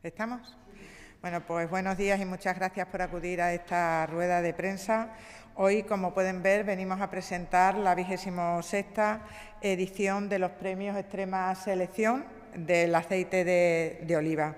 ¿Estamos? Bueno, pues buenos días y muchas gracias por acudir a esta rueda de prensa. Hoy, como pueden ver, venimos a presentar la 26ª edición de los premios Extrema Selección del aceite de oliva.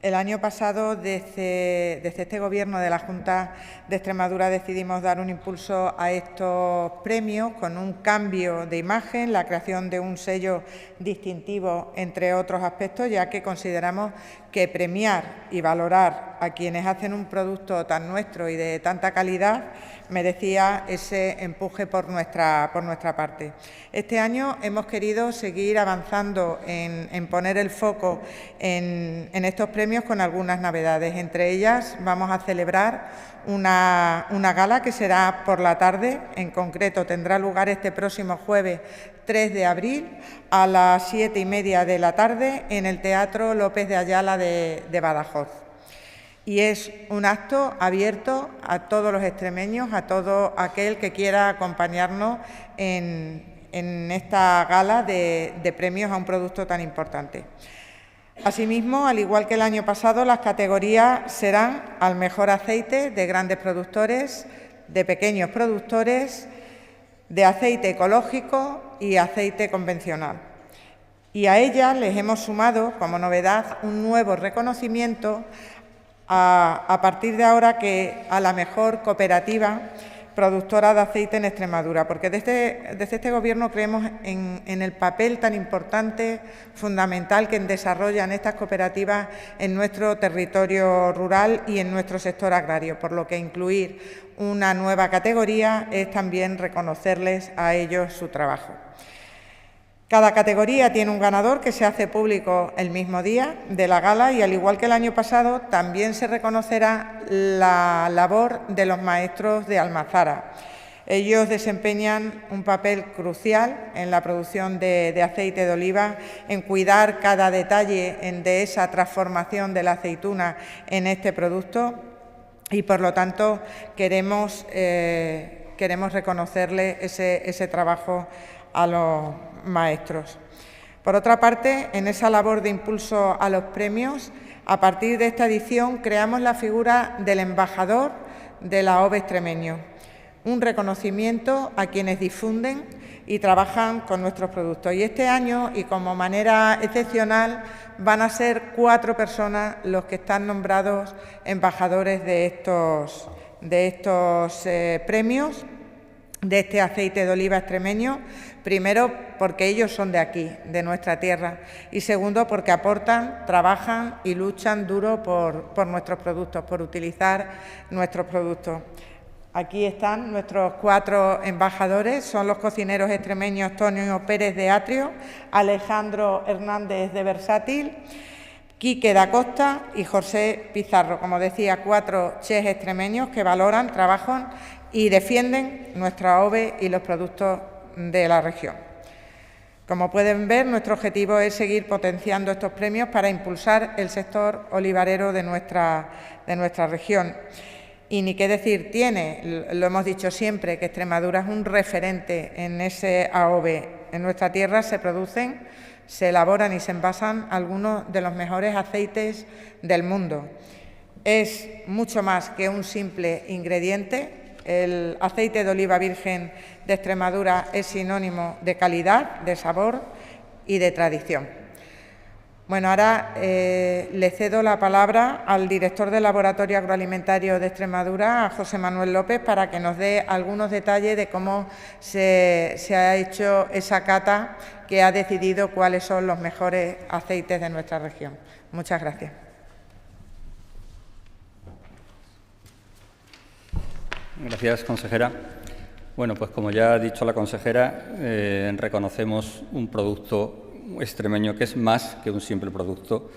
El año pasado, desde este Gobierno de la Junta de Extremadura, decidimos dar un impulso a estos premios con un cambio de imagen, la creación de un sello distintivo, entre otros aspectos, ya que consideramos que premiar y valorar a quienes hacen un producto tan nuestro y de tanta calidad merecía ese empuje por nuestra parte. Este año hemos querido seguir avanzando en poner el foco en estos premios con algunas novedades. Entre ellas, vamos a celebrar una gala que será por la tarde. En concreto, tendrá lugar este próximo jueves 3 de abril a las 7:30 de la tarde en el Teatro López de Ayala de Badajoz. Y es un acto abierto a todos los extremeños, a todo aquel que quiera acompañarnos en esta gala de premios a un producto tan importante. Asimismo, al igual que el año pasado, las categorías serán al mejor aceite de grandes productores, de pequeños productores, de aceite ecológico y aceite convencional. Y a ellas les hemos sumado, como novedad, un nuevo reconocimiento a partir de ahora, que a la mejor cooperativa productora de aceite en Extremadura, porque desde este Gobierno creemos en el papel tan importante, fundamental, que desarrollan estas cooperativas en nuestro territorio rural y en nuestro sector agrario, por lo que incluir una nueva categoría es también reconocerles a ellos su trabajo. Cada categoría tiene un ganador que se hace público el mismo día de la gala y, al igual que el año pasado, también se reconocerá la labor de los maestros de Almazara. Ellos desempeñan un papel crucial en la producción de aceite de oliva, en cuidar cada detalle de esa transformación de la aceituna en este producto y, por lo tanto, queremos reconocerle ese trabajo a los maestros. Por otra parte, en esa labor de impulso a los premios, a partir de esta edición creamos la figura del embajador de la AOVE extremeño, un reconocimiento a quienes difunden y trabajan con nuestros productos. Y este año, y como manera excepcional, van a ser 4 personas los que están nombrados embajadores de estos premios, de este aceite de oliva extremeño. Primero, porque ellos son de aquí, de nuestra tierra, y segundo, porque aportan, trabajan y luchan duro por nuestros productos, por utilizar nuestros productos. Aquí están nuestros 4 embajadores, son los cocineros extremeños Antonio Pérez de Atrio, Alejandro Hernández de Versátil, Quique da Costa y José Pizarro. Como decía, 4 chefs extremeños que valoran, trabajan y defienden nuestra AOVE y los productos de la región. Como pueden ver, nuestro objetivo es seguir potenciando estos premios para impulsar el sector olivarero de nuestra región. Y ni qué decir tiene, lo hemos dicho siempre, que Extremadura es un referente en ese AOVE. En nuestra tierra se producen, se elaboran y se envasan algunos de los mejores aceites del mundo. Es mucho más que un simple ingrediente. El aceite de oliva virgen de Extremadura es sinónimo de calidad, de sabor y de tradición. Bueno, ahora le cedo la palabra al director del Laboratorio Agroalimentario de Extremadura, a José Manuel López, para que nos dé algunos detalles de cómo se ha hecho esa cata que ha decidido cuáles son los mejores aceites de nuestra región. Muchas gracias. Gracias, consejera. Bueno, pues como ya ha dicho la consejera, reconocemos un producto extremeño que es más que un simple producto.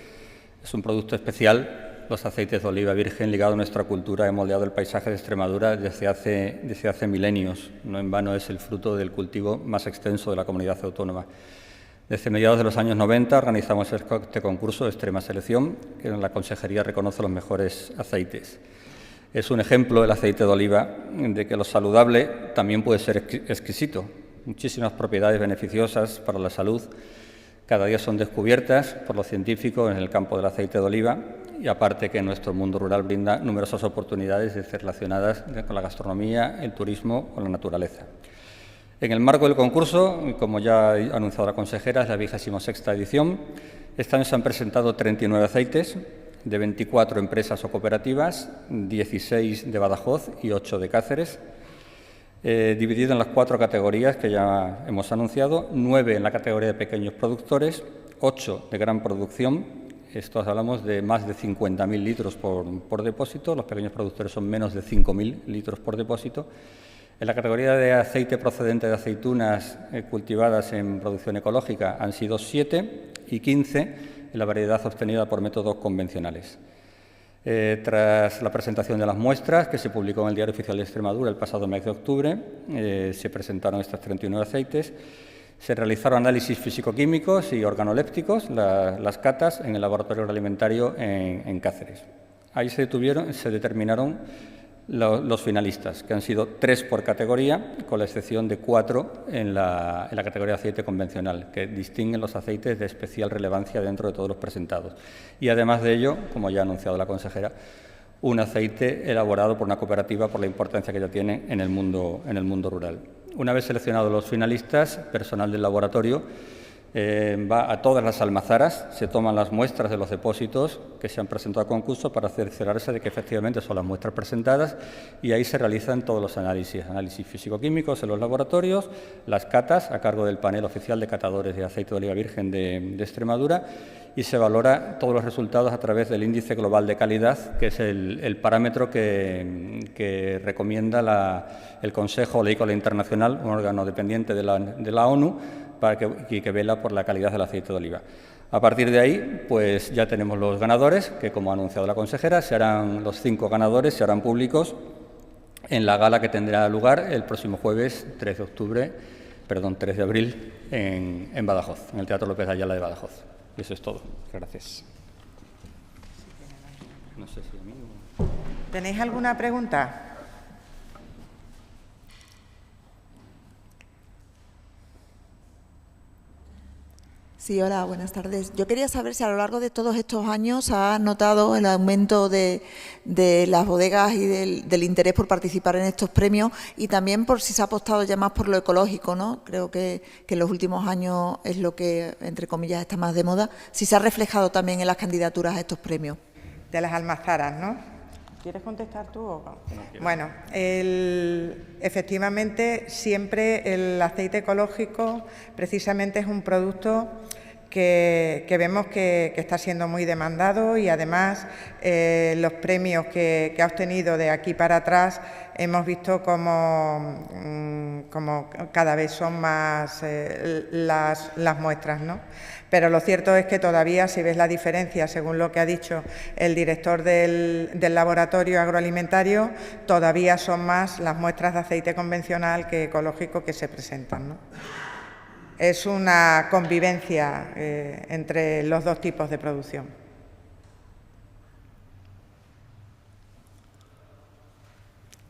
Es un producto especial. Los aceites de oliva virgen, ligado a nuestra cultura, han moldeado el paisaje de Extremadura desde hace milenios. No en vano es el fruto del cultivo más extenso de la comunidad autónoma. Desde mediados de los años 90 organizamos este concurso de extrema selección, que en la consejería reconoce los mejores aceites. Es un ejemplo, el aceite de oliva, de que lo saludable también puede ser exquisito. Muchísimas propiedades beneficiosas para la salud Cada día son descubiertas por los científicos en el campo del aceite de oliva y aparte que nuestro mundo rural brinda numerosas oportunidades relacionadas con la gastronomía, el turismo o la naturaleza. En el marco del concurso, como ya ha anunciado la consejera, es la 26ª edición. Este año se han presentado 39 aceites de 24 empresas o cooperativas, 16 de Badajoz y 8 de Cáceres, dividido en las 4 categorías que ya hemos anunciado, 9 en la categoría de pequeños productores, 8 de gran producción. Estos hablamos de más de 50.000 litros por depósito, los pequeños productores son menos de 5.000 litros por depósito. En la categoría de aceite procedente de aceitunas cultivadas en producción ecológica han sido 7 y 15 en la variedad obtenida por métodos convencionales. Tras la presentación de las muestras, que se publicó en el Diario Oficial de Extremadura el pasado mes de octubre, se presentaron estos 39 aceites. Se realizaron análisis físico-químicos y organolépticos, las catas, en el laboratorio agroalimentario en Cáceres. Ahí se determinaron los finalistas, que han sido 3 por categoría, con la excepción de 4 en la categoría de aceite convencional, que distinguen los aceites de especial relevancia dentro de todos los presentados. Y además de ello, como ya ha anunciado la consejera, un aceite elaborado por una cooperativa por la importancia que ya tiene en el mundo rural. Una vez seleccionados los finalistas, personal del laboratorio va a todas las almazaras, se toman las muestras de los depósitos que se han presentado a concurso para cerciorarse de que efectivamente son las muestras presentadas y ahí se realizan todos los análisis físico-químicos en los laboratorios, las catas a cargo del panel oficial de catadores de aceite de oliva virgen de Extremadura y se valora todos los resultados a través del índice global de calidad, que es el parámetro que recomienda el Consejo Oleícola Internacional, un órgano dependiente de la ONU, que vela por la calidad del aceite de oliva. A partir de ahí, pues ya tenemos los ganadores, que como ha anunciado la consejera, los 5 ganadores se harán públicos en la gala que tendrá lugar el próximo jueves 3 de abril en Badajoz, en el Teatro López de Ayala de Badajoz. Y eso es todo. Gracias. No sé si a mí o... ¿Tenéis alguna pregunta? Sí, hola, buenas tardes. Yo quería saber si a lo largo de todos estos años ha notado el aumento de las bodegas y del interés por participar en estos premios y también por si se ha apostado ya más por lo ecológico, ¿no? Creo que en los últimos años es lo que, entre comillas, está más de moda. Si se ha reflejado también en las candidaturas a estos premios. De las almazaras, ¿no? ¿Quieres contestar tú o no? Bueno, efectivamente, siempre el aceite ecológico precisamente es un producto que vemos que está siendo muy demandado y además los premios que ha obtenido de aquí para atrás hemos visto como cada vez son más las muestras, ¿no? Pero lo cierto es que todavía, si ves la diferencia, según lo que ha dicho el director del laboratorio agroalimentario, todavía son más las muestras de aceite convencional que ecológico que se presentan, ¿no? Es una convivencia entre los dos tipos de producción.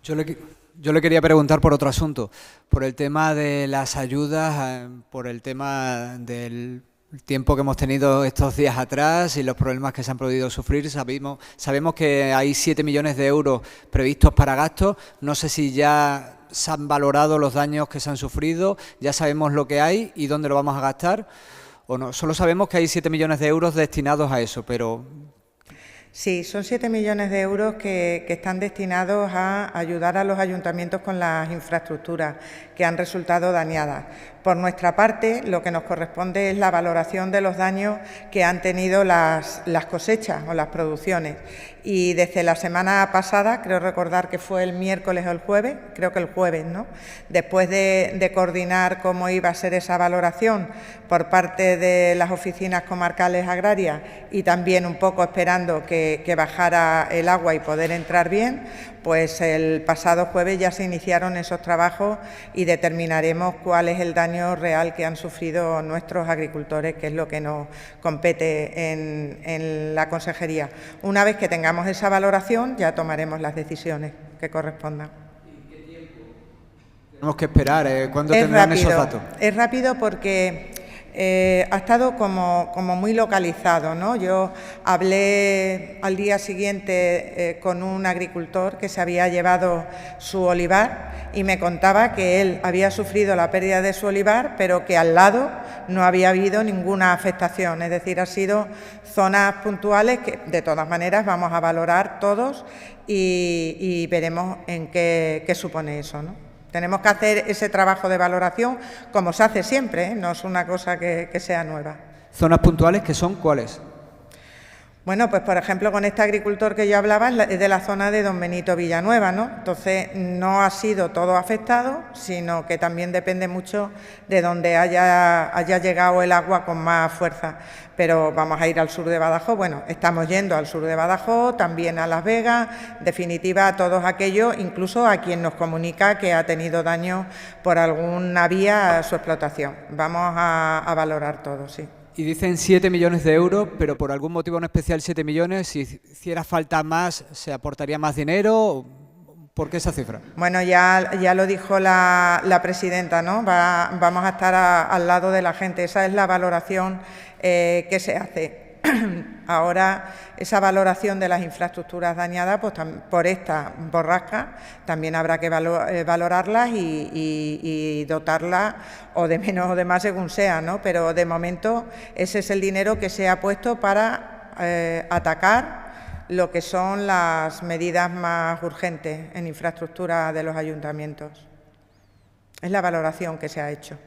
Yo le quería preguntar por otro asunto, por el tema de las ayudas, por el tema del tiempo que hemos tenido estos días atrás y los problemas que se han podido sufrir. Sabemos que hay 7 millones de euros previstos para gastos. No sé si ya se han valorado los daños que se han sufrido, ya sabemos lo que hay y dónde lo vamos a gastar, o no. Solo sabemos que hay 7 millones de euros destinados a eso, pero... Sí, son 7 millones de euros que están destinados a ayudar a los ayuntamientos con las infraestructuras que han resultado dañadas. Por nuestra parte, lo que nos corresponde es la valoración de los daños que han tenido las cosechas o las producciones. Y desde la semana pasada, creo recordar que fue el miércoles o el jueves, creo que el jueves, ¿no? Después de coordinar cómo iba a ser esa valoración por parte de las oficinas comarcales agrarias y también un poco esperando que bajara el agua y poder entrar bien, pues el pasado jueves ya se iniciaron esos trabajos y determinaremos cuál es el daño real que han sufrido nuestros agricultores, que es lo que nos compete en la consejería. Una vez que tengamos esa valoración, ya tomaremos las decisiones que correspondan. ¿Y qué tiempo tenemos que esperar? ¿Cuándo tendrán esos datos? Es rápido porque ha estado como muy localizado, ¿no? Yo hablé al día siguiente con un agricultor que se había llevado su olivar y me contaba que él había sufrido la pérdida de su olivar, pero que al lado no había habido ninguna afectación, es decir, han sido zonas puntuales que de todas maneras vamos a valorar todos y veremos en qué supone eso, ¿no? Tenemos que hacer ese trabajo de valoración como se hace siempre, ¿eh? No es una cosa que sea nueva. ¿Zonas puntuales que son cuáles? Bueno, pues por ejemplo, con este agricultor que yo hablaba es de la zona de Don Benito Villanueva, ¿no? Entonces, no ha sido todo afectado, sino que también depende mucho de donde haya llegado el agua con más fuerza. Pero vamos a ir al sur de Badajoz, bueno, estamos yendo al sur de Badajoz, también a Las Vegas, en definitiva a todos aquellos, incluso a quien nos comunica que ha tenido daño por alguna vía a su explotación. Vamos a valorar todo, sí. Y dicen 7 millones de euros, pero por algún motivo en especial 7 millones, si hiciera falta más, ¿se aportaría más dinero? ¿Por qué esa cifra? Bueno, ya lo dijo la presidenta, ¿no? Vamos a estar al lado de la gente, esa es la valoración que se hace. Ahora, esa valoración de las infraestructuras dañadas, pues por esta borrasca, también habrá que valorarlas y dotarlas o de menos o de más según sea, ¿no? Pero de momento ese es el dinero que se ha puesto para atacar lo que son las medidas más urgentes en infraestructura de los ayuntamientos. Es la valoración que se ha hecho.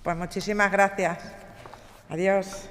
Pues muchísimas gracias. Adiós.